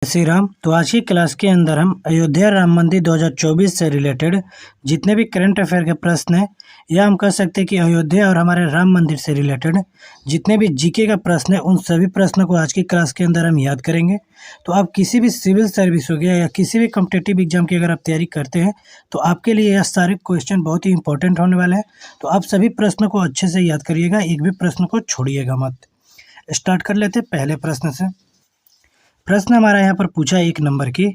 श्री राम। तो आज की क्लास के अंदर हम अयोध्या राम मंदिर 2024 से रिलेटेड जितने भी करंट अफेयर के प्रश्न हैं या हम कह सकते हैं कि अयोध्या और हमारे राम मंदिर से रिलेटेड जितने भी जीके का प्रश्न है उन सभी प्रश्नों को आज की क्लास के अंदर हम याद करेंगे। तो आप किसी भी सिविल सर्विस हो गया या किसी भी कॉम्पिटिटिव एग्जाम की अगर आप तैयारी करते हैं तो आपके लिए यह सारे क्वेश्चन बहुत ही इंपॉर्टेंट होने वाले हैं। तो आप सभी प्रश्नों को अच्छे से याद करिएगा, एक भी प्रश्न को छोड़िएगा मत। स्टार्ट कर लेते पहले प्रश्न से। प्रश्न हमारा यहाँ पर पूछा 1 नंबर की,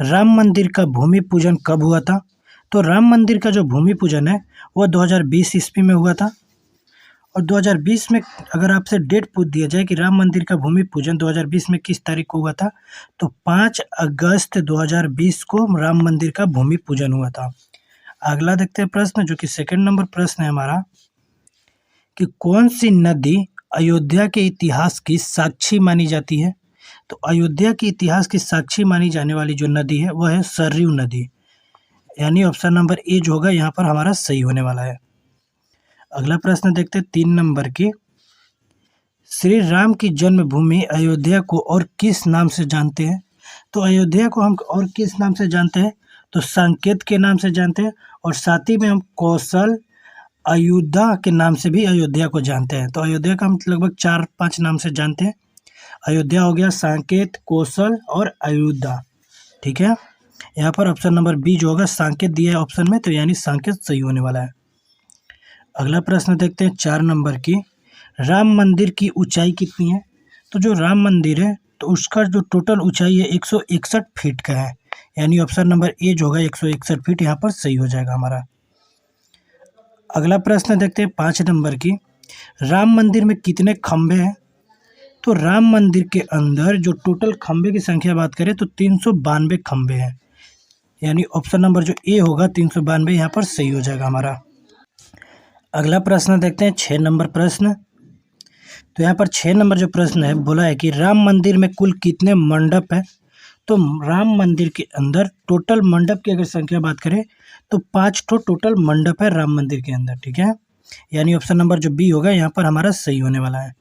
राम मंदिर का भूमि पूजन कब हुआ था? तो राम मंदिर का जो भूमि पूजन है वह 2020 ईस्वी में हुआ था। और 2020 में अगर आपसे डेट पूछ दिया जाए कि राम मंदिर का भूमि पूजन 2020 में किस तारीख को हुआ था, तो 5 अगस्त 2020 को राम मंदिर का भूमि पूजन हुआ था। अगला देखते हैं प्रश्न, जो कि 2 नंबर प्रश्न है हमारा, कि कौन सी नदी अयोध्या के इतिहास की साक्षी मानी जाती है? तो अयोध्या के इतिहास की साक्षी मानी जाने वाली जो नदी है वह है सरयू नदी, यानी ऑप्शन नंबर ए जो होगा यहाँ पर हमारा सही होने वाला है। अगला प्रश्न देखते हैं 3 नंबर की, श्री राम की जन्मभूमि अयोध्या को और किस नाम से जानते हैं? तो अयोध्या को हम और किस नाम से जानते हैं? तो साकेत के नाम से जानते हैं, और साथ ही में हम कौशल अयोध्या के नाम से भी अयोध्या को जानते हैं। तो अयोध्या का हम लगभग 4-5 नाम से जानते हैं। अयोध्या हो गया, साकेत, कौशल और अयोध्या। ठीक है, यहाँ पर ऑप्शन नंबर बी जो होगा साकेत दिया है ऑप्शन में, तो यानी साकेत सही होने वाला है। अगला प्रश्न देखते हैं 4 नंबर की, राम मंदिर की ऊंचाई कितनी है? तो जो राम मंदिर है तो उसका जो टोटल ऊंचाई है 161 फीट का है, यानी ऑप्शन नंबर ए जो होगा 161 फीट यहाँ पर सही हो जाएगा हमारा। अगला प्रश्न देखते हैं 5 नंबर की, राम मंदिर में कितने खंभे हैं? तो राम मंदिर के अंदर जो टोटल खंभे की संख्या बात करें तो 392 खंभे हैं, यानी ऑप्शन नंबर जो ए होगा 392 यहाँ पर सही हो जाएगा हमारा। अगला प्रश्न देखते हैं 6 नंबर प्रश्न। तो यहाँ पर 6 नंबर जो प्रश्न है बोला है कि राम मंदिर में कुल कितने मंडप है? तो राम मंदिर के अंदर टोटल मंडप की अगर संख्या बात करें तो 5 टोटल मंडप है राम मंदिर के अंदर। ठीक है, यानी ऑप्शन नंबर जो बी होगा यहाँ पर हमारा सही होने वाला है।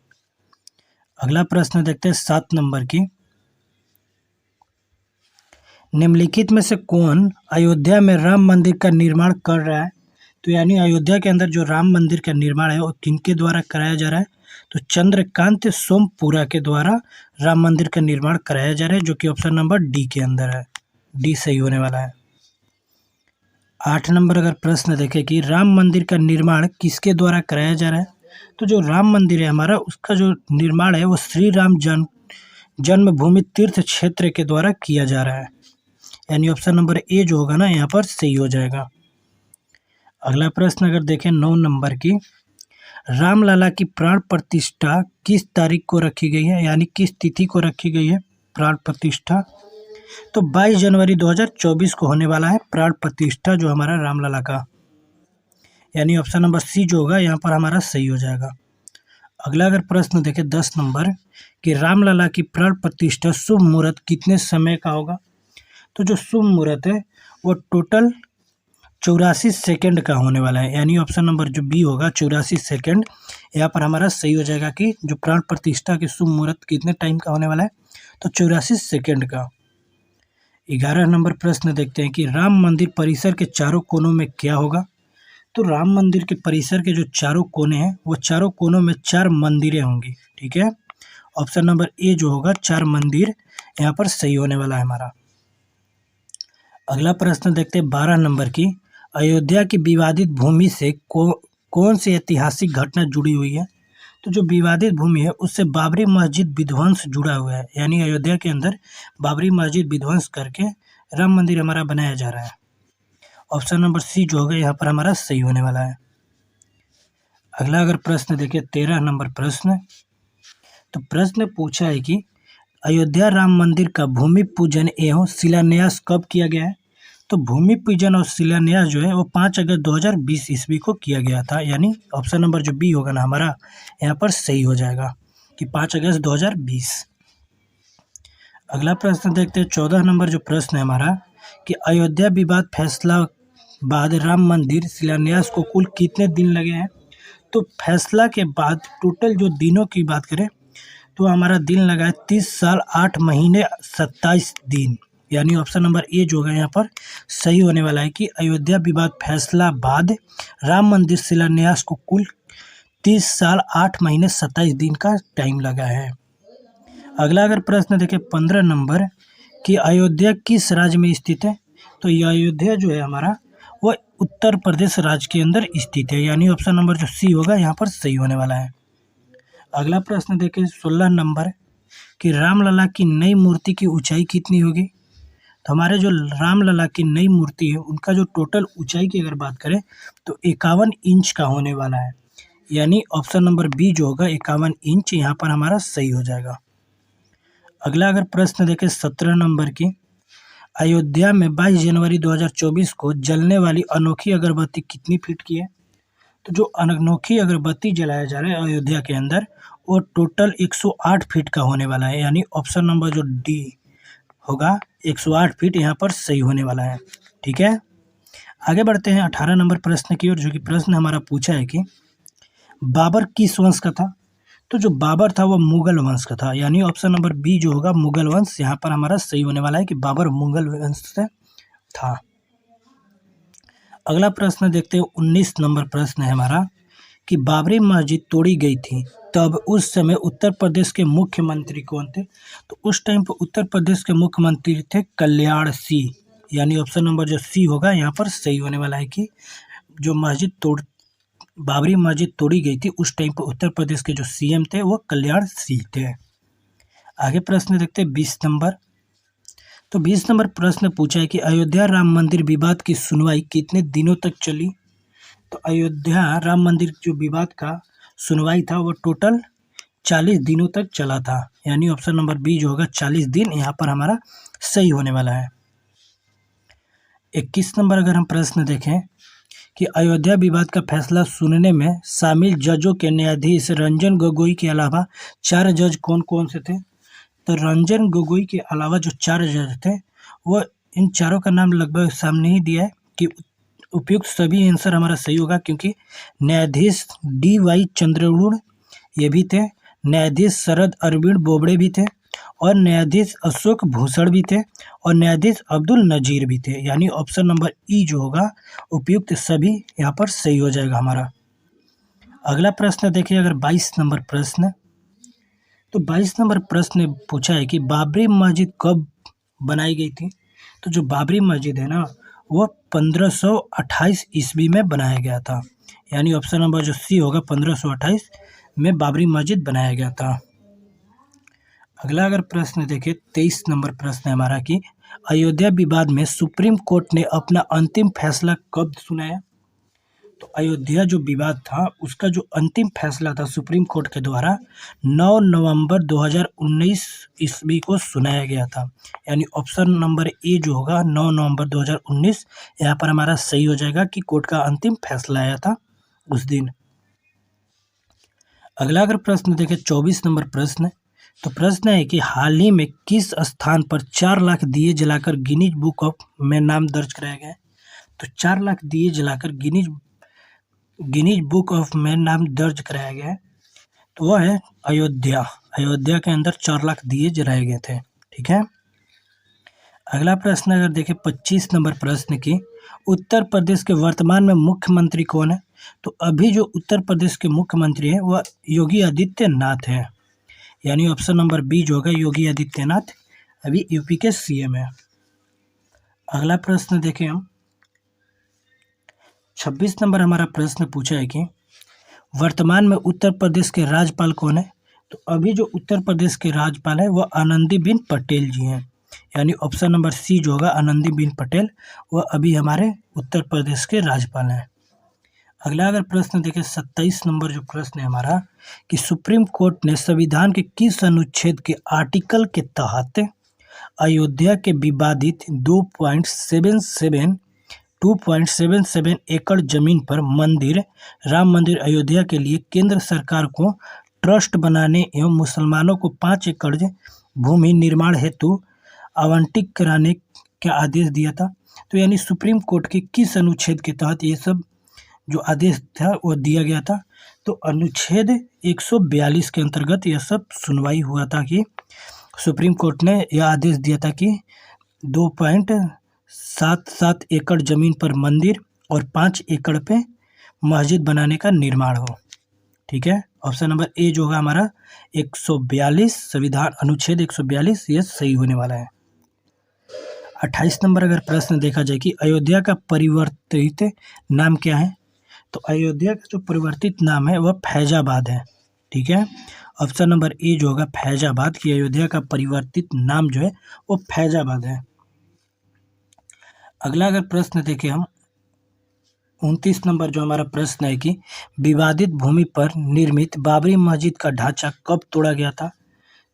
अगला प्रश्न देखते हैं 7 नंबर की, निम्नलिखित में से कौन अयोध्या में राम मंदिर का निर्माण कर रहा है? तो यानी अयोध्या के अंदर जो राम मंदिर का निर्माण है वो किनके द्वारा कराया जा रहा है? तो चंद्रकांत सोमपुरा के द्वारा राम मंदिर का निर्माण कराया जा रहा है, जो कि ऑप्शन नंबर डी के अंदर है। डी सही होने वाला है। 8 नंबर अगर प्रश्न देखें कि राम मंदिर का निर्माण किसके द्वारा कराया जा रहा है? तो जो राम मंदिर है हमारा उसका जो निर्माण है वो श्री राम जन्मभूमि तीर्थ क्षेत्र के द्वारा किया जा रहा है, यानी ऑप्शन नंबर ए जो होगा ना यहाँ पर सही हो जाएगा। अगला प्रश्न अगर देखें 9 नंबर की, रामलला की प्राण प्रतिष्ठा किस तारीख को रखी गई है, यानी किस तिथि को रखी गई है प्राण प्रतिष्ठा? तो 22 जनवरी 2024 को होने वाला है प्राण प्रतिष्ठा जो हमारा रामलला का, यानी ऑप्शन नंबर सी जो होगा यहाँ पर हमारा सही हो जाएगा। अगला अगर प्रश्न देखें 10 नंबर कि रामलला की प्राण प्रतिष्ठा शुभ मुहूर्त कितने समय का होगा? तो जो शुभ मुहूर्त है वो टोटल 84 सेकंड का होने वाला है, यानी ऑप्शन नंबर जो बी होगा 84 सेकंड यहाँ पर हमारा सही हो जाएगा कि जो प्राण प्रतिष्ठा के शुभ मुहूर्त कितने टाइम का होने वाला है, तो 84 सेकंड का। 11 नंबर प्रश्न देखते हैं कि राम मंदिर परिसर के चारों कोनों में क्या होगा? तो राम मंदिर के परिसर के जो चारों कोने हैं वो चारों कोनों में 4 मंदिरें होंगी। ठीक है, ऑप्शन नंबर ए जो होगा 4 मंदिर यहाँ पर सही होने वाला है हमारा। अगला प्रश्न देखते हैं 12 नंबर की, अयोध्या की विवादित भूमि से कौन सी ऐतिहासिक घटना जुड़ी हुई है? तो जो विवादित भूमि है उससे बाबरी मस्जिद विध्वंस जुड़ा हुआ है, यानी अयोध्या के अंदर बाबरी मस्जिद विध्वंस करके राम मंदिर हमारा बनाया जा रहा है। ऑप्शन नंबर सी जो होगा यहाँ पर हमारा सही होने वाला है। अगला अगर प्रश्न देखिए 13 नंबर प्रश्न, तो प्रश्न पूछा है कि अयोध्या राम मंदिर का भूमि पूजन एवं शिलान्यास कब किया गया है? तो भूमि पूजन और शिलान्यास जो है वो 5 अगस्त 2020 ईस्वी को किया गया था, यानी ऑप्शन नंबर जो बी होगा ना हमारा यहाँ पर सही हो जाएगा कि 5 अगस्त 2020। अगला प्रश्न देखते हैं 14 नंबर जो प्रश्न है हमारा कि अयोध्या विवाद फैसला बाद राम मंदिर शिलान्यास को कुल कितने दिन लगे हैं? तो फैसला के बाद टोटल जो दिनों की बात करें तो हमारा दिन लगा है 30 साल 8 महीने 27 दिन, यानी ऑप्शन नंबर ए जो होगा यहाँ पर सही होने वाला है कि अयोध्या विवाद फैसला बाद राम मंदिर शिलान्यास को कुल 30 साल 8 महीने 27 दिन का टाइम लगा है। अगला अगर प्रश्न देखें 15 नंबर कि अयोध्या किस राज्य में स्थित है, तो ये अयोध्या जो है हमारा वो उत्तर प्रदेश राज्य के अंदर स्थित है, यानी ऑप्शन नंबर जो सी होगा यहाँ पर सही होने वाला है। अगला प्रश्न देखें 16 नंबर कि रामलला की नई मूर्ति की ऊंचाई कितनी होगी, तो हमारे जो रामलला की नई मूर्ति है उनका जो टोटल ऊंचाई की अगर बात करें तो 51 इंच का होने वाला है, यानी ऑप्शन नंबर बी जो होगा 51 इंच यहाँ पर हमारा सही हो जाएगा। अगला अगर प्रश्न देखें 17 नंबर की अयोध्या में 22 जनवरी 2024 को जलने वाली अनोखी अगरबत्ती कितनी फीट की है, तो जो अनोखी अगरबत्ती जलाया जा रहा है अयोध्या के अंदर वो टोटल 108 फीट का होने वाला है, यानी ऑप्शन नंबर जो डी होगा 108 फीट यहाँ पर सही होने वाला है। ठीक है, आगे बढ़ते हैं 18 नंबर प्रश्न की ओर, जो कि प्रश्न हमारा पूछा है कि बाबर किस वंश का था, तो जो बाबर था वो मुगल वंश का था, यानी ऑप्शन नंबर बी जो होगा मुगल वंश यहाँ पर हमारा सही होने वाला है कि बाबर मुगल वंश से था। अगला प्रश्न देखते हैं 19 नंबर प्रश्न है हमारा कि बाबरी मस्जिद तोड़ी गई थी तब उस समय उत्तर प्रदेश के मुख्यमंत्री कौन थे, तो उस टाइम पर उत्तर प्रदेश के मुख्यमंत्री थे कल्याण सिंह, यानी ऑप्शन नंबर जो सी होगा यहाँ पर सही होने वाला है कि जो बाबरी मस्जिद तोड़ी गई थी उस टाइम पर उत्तर प्रदेश के जो सीएम थे वो कल्याण सिंह थे। आगे प्रश्न देखते हैं 20 नंबर, तो 20 नंबर प्रश्न पूछा है कि अयोध्या राम मंदिर विवाद की सुनवाई कितने दिनों तक चली, तो अयोध्या राम मंदिर जो विवाद का सुनवाई था वो टोटल 40 दिनों तक चला था, यानी ऑप्शन नंबर बी जो होगा 40 दिन यहाँ पर हमारा सही होने वाला है। 21 नंबर अगर हम प्रश्न देखें कि अयोध्या विवाद का फैसला सुनने में शामिल जजों के न्यायाधीश रंजन गोगोई के अलावा 4 जज कौन कौन से थे, तो रंजन गोगोई के अलावा जो 4 जज थे वो इन चारों का नाम लगभग सामने ही दिया है कि उपयुक्त सभी आंसर हमारा सही होगा, क्योंकि न्यायाधीश DY चंद्रचूड़ ये भी थे, न्यायाधीश शरद अरविंद बोबड़े भी थे, और न्यायाधीश अशोक भूषण भी थे, और न्यायाधीश अब्दुल नजीर भी थे, यानी ऑप्शन नंबर ई जो होगा उपयुक्त सभी यहाँ पर सही हो जाएगा हमारा। अगला प्रश्न देखिए अगर 22 नंबर प्रश्न, तो 22 नंबर प्रश्न पूछा है कि बाबरी मस्जिद कब बनाई गई थी, तो जो बाबरी मस्जिद है ना वो 1528 ईस्वी में बनाया गया था, यानी ऑप्शन नंबर जो सी होगा 1528 में बाबरी मस्जिद बनाया गया था। अगला अगर प्रश्न देखें 23 नंबर प्रश्न है हमारा कि अयोध्या विवाद में सुप्रीम कोर्ट ने अपना अंतिम फैसला कब सुनाया, तो अयोध्या जो विवाद था उसका जो अंतिम फैसला था सुप्रीम कोर्ट के द्वारा 9 नवंबर 2019 ईस्वी को सुनाया गया था, यानी ऑप्शन नंबर ए जो होगा 9 नवंबर 2019 यहाँ पर हमारा सही हो जाएगा कि कोर्ट का अंतिम फैसला आया था उस दिन। अगला अगर प्रश्न देखें 24 नंबर प्रश्न, तो प्रश्न है कि हाल ही में किस स्थान पर 4 लाख दिए जलाकर गिनीज बुक ऑफ में नाम दर्ज कराया गया है, तो 4 लाख दिए जलाकर गिनीज बुक ऑफ में नाम दर्ज कराया गया है, तो वह है अयोध्या के अंदर 4 लाख दिए जलाए गए थे। ठीक है, अगला प्रश्न अगर देखें 25 नंबर प्रश्न की उत्तर प्रदेश के वर्तमान में मुख्यमंत्री कौन है, तो अभी जो उत्तर प्रदेश के मुख्यमंत्री हैं वह योगी आदित्यनाथ हैं, यानी ऑप्शन नंबर बी जो होगा योगी आदित्यनाथ अभी यूपी के सीएम है। अगला प्रश्न देखें हम 26 नंबर हमारा प्रश्न पूछा है कि वर्तमान में उत्तर प्रदेश के राज्यपाल कौन है, तो अभी जो उत्तर प्रदेश के राज्यपाल है वह आनंदीबेन पटेल जी हैं, यानी ऑप्शन नंबर सी जो होगा आनंदीबेन पटेल वह अभी हमारे उत्तर प्रदेश के राज्यपाल हैं। अगला अगर प्रश्न देखें 27 नंबर जो प्रश्न है हमारा कि सुप्रीम कोर्ट ने संविधान के किस अनुच्छेद के आर्टिकल के तहत अयोध्या के विवादित 2.77 एकड़ जमीन पर राम मंदिर अयोध्या के लिए केंद्र सरकार को ट्रस्ट बनाने एवं मुसलमानों को 5 एकड़ भूमि निर्माण हेतु आवंटित कराने का आदेश दिया था, तो यानी सुप्रीम कोर्ट के किस अनुच्छेद के तहत ये सब जो आदेश था वो दिया गया था, तो अनुच्छेद 142 के अंतर्गत यह सब सुनवाई हुआ था कि सुप्रीम कोर्ट ने यह आदेश दिया था कि 2.77 एकड़ जमीन पर मंदिर और 5 एकड़ पे मस्जिद बनाने का निर्माण हो। ठीक है, ऑप्शन नंबर ए जो होगा हमारा 142 संविधान अनुच्छेद 142 ये सही होने वाला है। 28 नंबर अगर प्रश्न देखा जाए कि अयोध्या का परिवर्तित नाम क्या है, तो अयोध्या का जो परिवर्तित नाम है वह फैजाबाद है। ठीक है, ऑप्शन नंबर ए जो होगा फैजाबाद की अयोध्या का परिवर्तित नाम जो है वो फैजाबाद है। अगला अगर प्रश्न देखें हम 29 नंबर जो हमारा प्रश्न है कि विवादित भूमि पर निर्मित बाबरी मस्जिद का ढांचा कब तोड़ा गया था।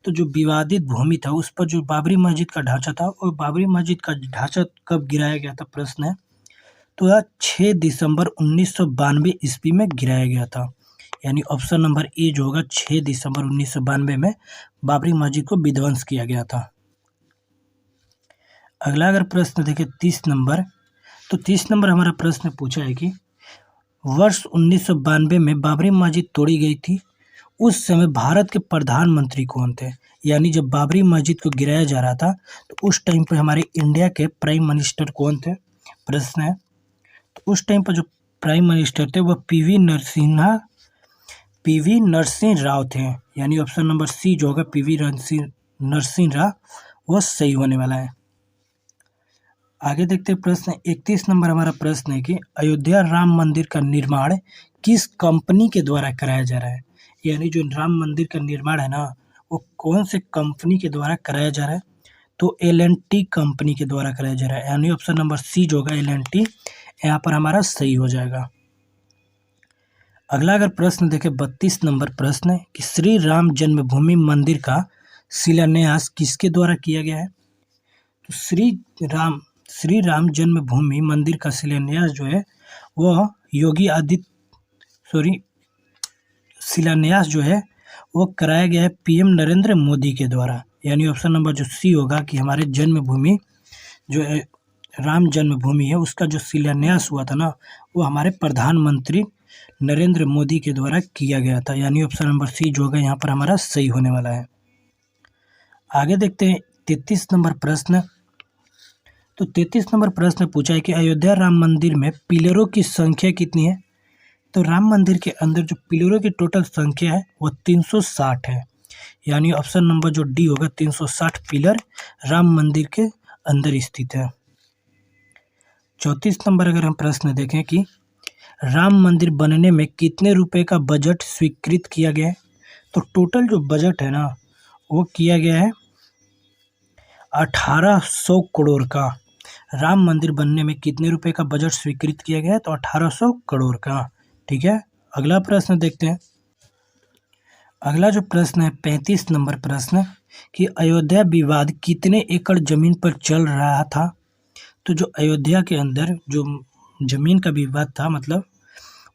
तो जो विवादित भूमि था उस पर जो बाबरी मस्जिद का ढांचा था और बाबरी मस्जिद का ढांचा कब गिराया गया था प्रश्न है, तो यह 6 दिसंबर 1992 ईस्वी में गिराया गया था। यानी ऑप्शन नंबर ए जो होगा 6 दिसंबर 1992 में बाबरी मस्जिद को विध्वंस किया गया था। अगला अगर प्रश्न देखें 30 नंबर, तो 30 नंबर हमारा प्रश्न पूछा है कि वर्ष 1992 में बाबरी मस्जिद तोड़ी गई थी, उस समय भारत के प्रधानमंत्री कौन थे। यानी जब बाबरी मस्जिद को गिराया जा रहा था तो उस टाइम पर हमारे इंडिया के प्राइम मिनिस्टर कौन थे प्रश्न है। तो उस टाइम पर जो प्राइम मिनिस्टर थे वह पीवी नरसिंह राव थे। यानी ऑप्शन नंबर सी जो होगा पीवी नरसिंह राव वह सही होने वाला है। आगे देखते हैं प्रश्न 31 नंबर हमारा प्रश्न है कि अयोध्या राम मंदिर का निर्माण किस कंपनी के द्वारा कराया जा रहा है। यानी जो राम मंदिर का निर्माण है ना वो कौन से कंपनी के द्वारा कराया जा रहा है, तो L&T कंपनी के द्वारा कराया जा रहा है। यानी ऑप्शन नंबर सी जो होगा L&T यहाँ पर हमारा सही हो जाएगा। अगला अगर प्रश्न देखें 32 नंबर प्रश्न है कि श्री राम जन्मभूमि मंदिर का शिलान्यास किसके द्वारा किया गया है। तो श्री राम जन्मभूमि मंदिर का शिलान्यास जो है वह शिलान्यास जो है वो कराया गया है पीएम नरेंद्र मोदी के द्वारा। यानी ऑप्शन नंबर जो सी होगा कि हमारे जन्मभूमि जो है राम जन्मभूमि है उसका जो शिलान्यास हुआ था ना वो हमारे प्रधानमंत्री नरेंद्र मोदी के द्वारा किया गया था। यानी ऑप्शन नंबर सी जो होगा यहाँ पर हमारा सही होने वाला है। आगे देखते हैं 33 नंबर प्रश्न। तो 33 नंबर प्रश्न पूछा है कि अयोध्या राम मंदिर में पिलरों की संख्या कितनी है। तो राम मंदिर के अंदर जो पिलरों की टोटल संख्या है वो 360 है। यानी ऑप्शन नंबर जो डी होगा 360 पिलर राम मंदिर के अंदर स्थित है। 34 नंबर अगर हम प्रश्न देखें कि राम मंदिर बनने में कितने रुपए का बजट स्वीकृत किया गया है। तो टोटल जो बजट है ना वो किया गया है 1800 करोड़ का। राम मंदिर बनने में कितने रुपए का बजट स्वीकृत किया गया है, तो 1800 करोड़ का। ठीक है, अगला प्रश्न देखते हैं। अगला जो प्रश्न है 35 नंबर प्रश्न कि अयोध्या विवाद कितने एकड़ जमीन पर चल रहा था। तो जो अयोध्या के अंदर जो जमीन का विवाद था मतलब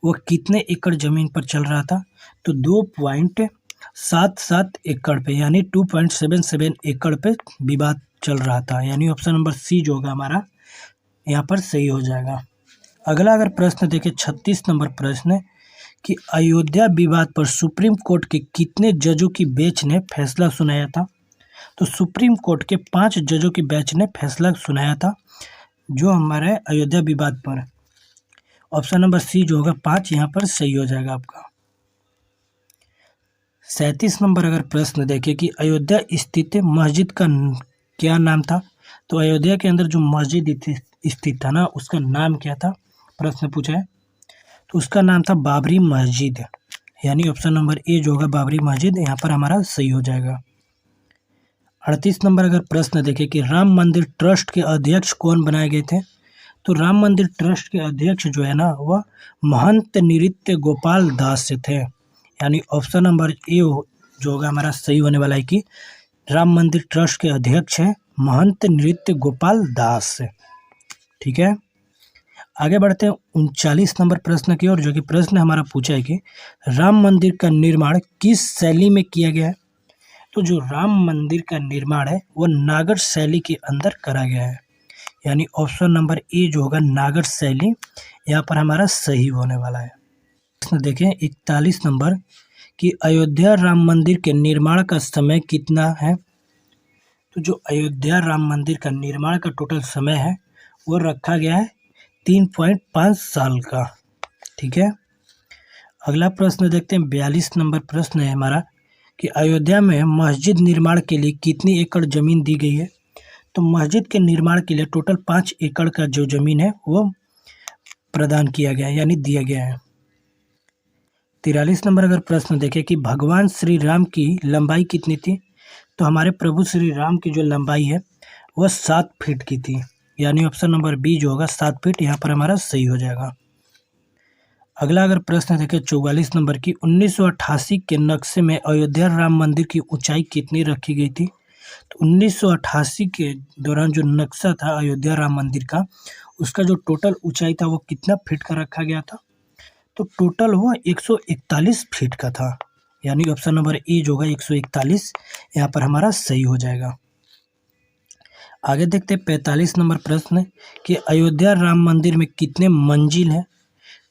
वो कितने एकड़ जमीन पर चल रहा था, तो 2.77 एकड़ पे यानी 2.77 एकड़ पे विवाद चल रहा था। यानी ऑप्शन नंबर सी जो होगा हमारा यहाँ पर सही हो जाएगा। अगला अगर प्रश्न देखें 36 नंबर प्रश्न कि अयोध्या विवाद पर सुप्रीम कोर्ट के कितने जजों की बेंच ने फैसला सुनाया था। तो सुप्रीम कोर्ट के 5 जजों की बेंच ने फैसला सुनाया था जो हमारे अयोध्या विवाद पर। ऑप्शन नंबर सी जो होगा 5 यहाँ पर सही हो जाएगा आपका। 37 नंबर अगर प्रश्न देखें कि अयोध्या स्थित मस्जिद का क्या नाम था। तो अयोध्या के अंदर जो मस्जिद स्थित था ना उसका नाम क्या था प्रश्न पूछा है, तो उसका नाम था बाबरी मस्जिद। यानी ऑप्शन नंबर ए जो होगा बाबरी मस्जिद यहाँ पर हमारा सही हो जाएगा। 38 नंबर अगर प्रश्न देखें कि राम मंदिर ट्रस्ट के अध्यक्ष कौन बनाए गए थे। तो राम मंदिर ट्रस्ट के अध्यक्ष जो है ना वह महंत नृत्य गोपाल दास से थे। यानी ऑप्शन नंबर ए जो होगा हमारा सही होने वाला है कि राम मंदिर ट्रस्ट के अध्यक्ष हैं महंत नृत्य गोपाल दास से। ठीक है, आगे बढ़ते हैं 39 नंबर प्रश्न की ओर, जो कि प्रश्न हमारा पूछा है कि राम मंदिर का निर्माण किस शैली में किया गया है। तो जो राम मंदिर का निर्माण है वो नागर शैली के अंदर करा गया है। यानी ऑप्शन नंबर ए जो होगा नागर शैली यहाँ पर हमारा सही होने वाला है। प्रश्न देखें 41 नंबर कि अयोध्या राम मंदिर के निर्माण का समय कितना है। तो जो अयोध्या राम मंदिर का निर्माण का टोटल समय है वो रखा गया है 3.5 साल का। ठीक है। अगला प्रश्न देखते हैं 42 नंबर प्रश्न है हमारा कि अयोध्या में मस्जिद निर्माण के लिए कितनी एकड़ ज़मीन दी गई है। तो मस्जिद के निर्माण के लिए टोटल 5 एकड़ का जो ज़मीन है वो प्रदान किया गया है यानी दिया गया है। 43 नंबर अगर प्रश्न देखें कि भगवान श्री राम की लंबाई कितनी थी। तो हमारे प्रभु श्री राम की जो लंबाई है वह 7 फीट की थी यानी ऑप्शन नंबर बी जो होगा 7 फीट यहाँ पर हमारा सही हो जाएगा। अगला अगर प्रश्न देखें 44 नंबर की 1988 के नक्शे में अयोध्या राम मंदिर की ऊंचाई कितनी रखी गई थी। तो 1988 के दौरान जो नक्शा था अयोध्या राम मंदिर का उसका जो टोटल ऊंचाई था वो कितना फीट का रखा गया था। तो टोटल वो 141 फीट का था यानी ऑप्शन नंबर ए जो होगा 141 यहाँ पर हमारा सही हो जाएगा। आगे देखते हैं 45 नंबर प्रश्न कि अयोध्या राम मंदिर में कितने मंजिल हैं।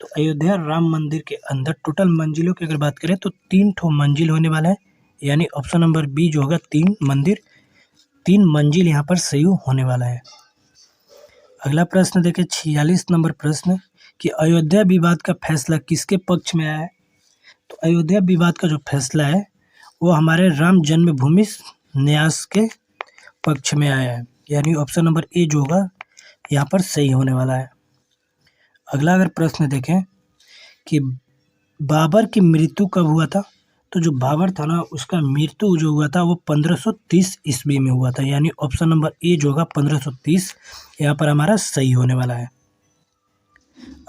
तो अयोध्या राम मंदिर के अंदर टोटल मंजिलों की अगर बात करें तो 3 ठो मंजिल होने वाला है यानी ऑप्शन नंबर बी जो होगा 3 मंजिल यहाँ पर सही होने वाला है। अगला प्रश्न देखें 46 नंबर प्रश्न कि अयोध्या विवाद का फैसला किसके पक्ष में आया है। तो अयोध्या विवाद का जो फैसला है वो हमारे राम जन्मभूमि न्यास के पक्ष में आया है यानी ऑप्शन नंबर ए जो होगा यहाँ पर सही होने वाला है। अगला अगर प्रश्न देखें कि बाबर की मृत्यु कब हुआ था। तो जो बाबर था ना उसका मृत्यु जो हुआ था वो 1530 ईस्वी में हुआ था यानी ऑप्शन नंबर ए जो होगा 1530 यहाँ पर हमारा सही होने वाला है।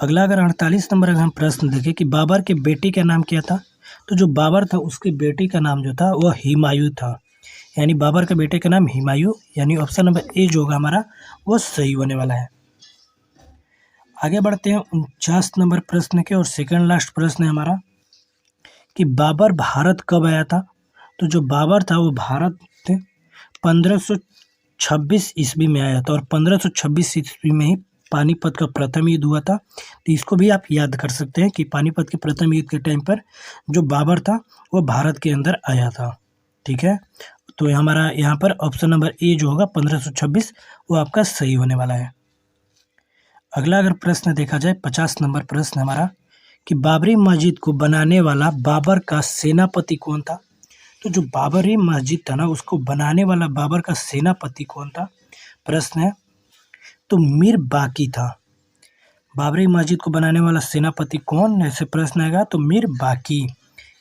अगला अगर 48 नंबर अगर हम प्रश्न देखें कि बाबर के बेटे का नाम क्या था। तो जो बाबर था उसके बेटे का नाम जो था वह हुमायूं था यानी बाबर के बेटे का नाम हुमायूं यानी ऑप्शन नंबर ए जो होगा हमारा वो सही होने वाला है। आगे बढ़ते हैं 49 नंबर प्रश्न के और सेकंड लास्ट प्रश्न है हमारा कि बाबर भारत कब आया था। तो जो बाबर था वो भारत 1526 ईस्वी में आया था और 1526 ईस्वी में ही पानीपत का प्रथम युद्ध हुआ था। तो इसको भी आप याद कर सकते हैं कि पानीपत के प्रथम युद्ध के टाइम पर जो बाबर था वो भारत के अंदर आया था। ठीक है। तो हमारा यहाँ पर ऑप्शन नंबर ए जो होगा 1526 वो आपका सही होने वाला है। अगला अगर प्रश्न देखा जाए 50 नंबर प्रश्न हमारा कि बाबरी मस्जिद को बनाने वाला बाबर का सेनापति कौन था। तो जो बाबरी मस्जिद था ना उसको बनाने वाला बाबर का सेनापति कौन था। प्रश्न है तो मीर बाकी था। बाबरी मस्जिद को बनाने वाला सेनापति कौन ऐसे प्रश्न आएगा तो मीर बाकी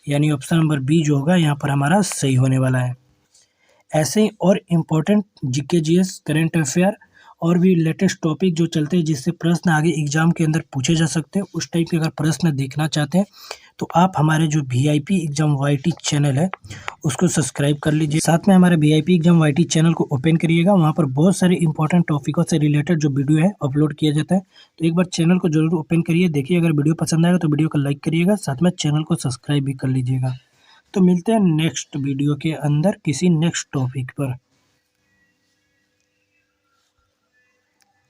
यानी ऑप्शन नंबर बी जो होगा यहाँ पर हमारा सही होने वाला है। ऐसे ही और important GK GS current affair और भी लेटेस्ट टॉपिक जो चलते हैं जिससे प्रश्न आगे एग्जाम के अंदर पूछे जा सकते हैं उस टाइप के अगर प्रश्न देखना चाहते हैं तो आप हमारे जो वीआईपी एग्जाम वाईटी चैनल है उसको सब्सक्राइब कर लीजिए। साथ में हमारे वीआईपी एग्जाम वाईटी चैनल को ओपन करिएगा, वहाँ पर बहुत सारे इंपॉर्टेंट टॉपिकों से रिलेटेड जो वीडियो है अपलोड किया जाता है। तो एक बार चैनल को जरूर ओपन करिए, देखिए अगर वीडियो पसंद आएगा तो वीडियो को लाइक करिएगा, साथ में चैनल को सब्सक्राइब भी कर लीजिएगा। तो मिलते हैं नेक्स्ट वीडियो के अंदर किसी नेक्स्ट टॉपिक पर।